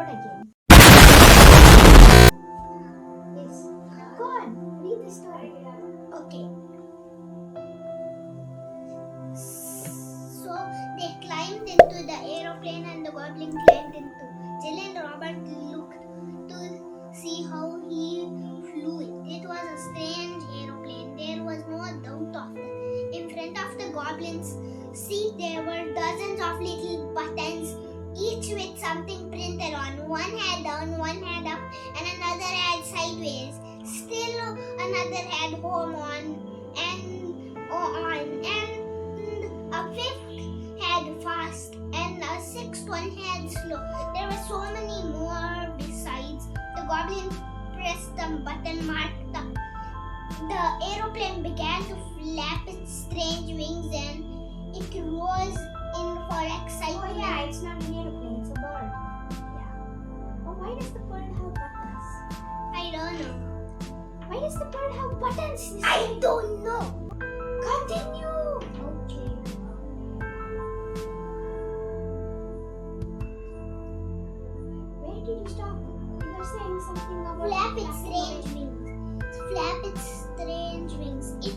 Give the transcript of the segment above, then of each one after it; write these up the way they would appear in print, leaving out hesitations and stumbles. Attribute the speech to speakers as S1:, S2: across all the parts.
S1: what again? Yes. Go on, read the story.
S2: Okay. So they climbed into the aeroplane and the goblin climbed into. Jill and Robert looked to see how he flew it. It was a strange aeroplane. There was no doubt of that. In front of the goblin's seat there were dozens of little buttons, each with something printed on. One had down, one had up, and another had sideways. Still another had home on, and a fifth had fast, and a sixth one had slow. There were so many more besides. The goblin pressed the button marked up. The aeroplane began to flap its strange wings and it rose in for excitement.
S1: Oh yeah, it's not an aeroplane, it's a bird. Yeah. Oh, why does the bird have buttons?
S2: I don't know.
S1: Why does the bird have buttons?
S2: I don't know.
S1: Continue.
S2: Okay.
S1: Where did you stop? You were saying something about
S2: Flap its
S1: flapping
S2: strange wings. Flap its strange wings. It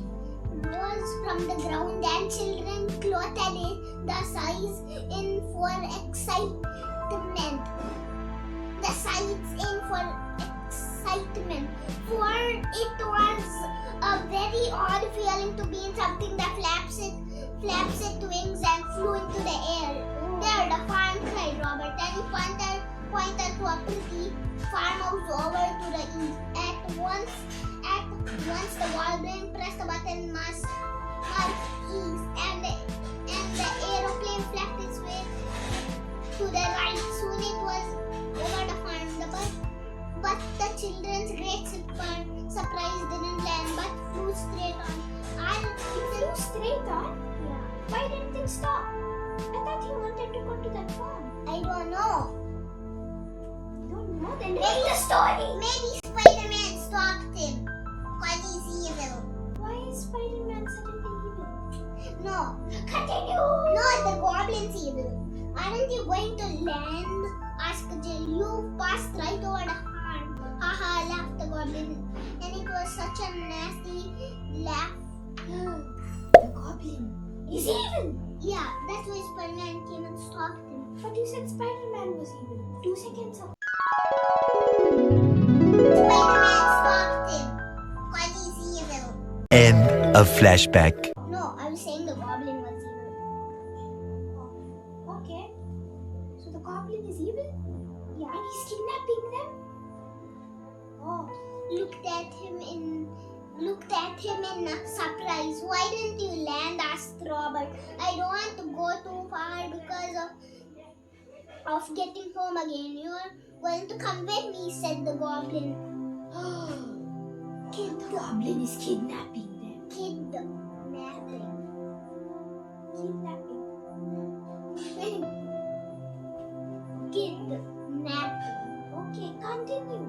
S2: rose from the ground and children clothed it the size in for excitement. The sides in for excitement. For it was a very odd feeling to be in something that flaps its wings and flew into the air. There, the farm, cried Robert, and he pointed to a pretty farmhouse over to the east. At once the goblin pressed the button marked east, and the aeroplane flapped its way to the right. Soon it was over the farm. But the children's great surprise didn't land, but flew straight on.
S1: You flew straight on?
S2: Yeah.
S1: Why didn't it stop? I thought you wanted to go to that farm.
S2: I don't know.
S1: You don't know? Then read the story.
S2: Maybe Spider-Man stopped him because he's evil.
S1: Why is Spider-Man suddenly evil?
S2: No.
S1: Continue.
S2: No, the goblin's evil. Aren't you going to land? Asked Jill. You passed right over the farm. Haha, laughed the goblin. And it was such a nasty laugh.
S1: The goblin is evil.
S2: Yeah, that's why Spider-Man came and stopped him.
S1: But you said Spider-Man was evil 2 seconds ago.
S2: Spider-Man stopped him because he's evil.
S3: End of flashback.
S2: No, I was saying the goblin was evil.
S1: Oh, okay. So the goblin is evil?
S2: Yeah.
S1: And he's kidnapping them? Oh.
S2: Looked at him in surprise. Why didn't you land? Asked Robert. I don't want to go too far because of getting home again. You are going to come with me, said the goblin.
S1: The goblin is kidnapping them.
S2: Kidnapping.
S1: Okay, continue.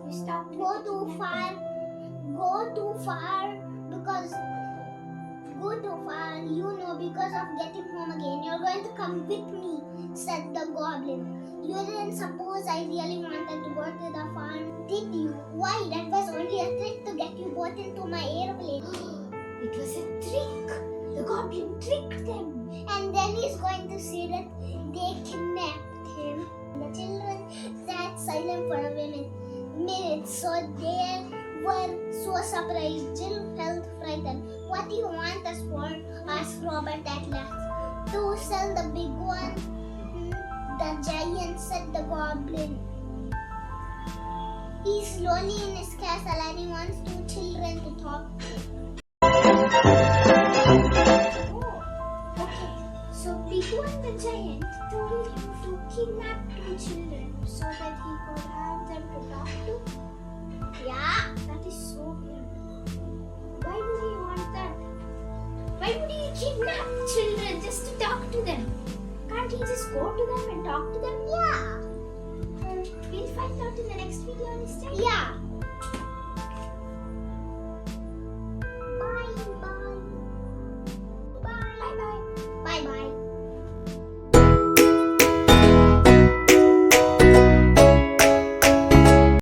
S1: You stopped.
S2: Go too far because of getting home again. You're going to come with me, said the goblin. You didn't suppose I really wanted to go to the farm, did you? Why? That was only a trick to get you both into my airplane.
S1: It was a trick. The goblin tricked them.
S2: And then he's going to say that they kidnapped him. The children sat silent for a minute, so they were so surprised. Jill felt frightened. What do you want us for? Asked Robert at last. To sell the big one, the giant, said the goblin. He's lonely in his castle and he wants 2 children to talk to.
S1: Oh, okay. So Big One the giant told him to kidnap 2 children so that he could have them to talk to.
S2: Yeah.
S1: That is so weird. Why would he want that? Why would he kidnap children just to talk to them? Can't he just go to them and talk to them?
S2: Yeah.
S1: We'll find out in the next video, Nischay.
S2: Yeah. Bye.
S1: Bye bye.
S2: Bye bye.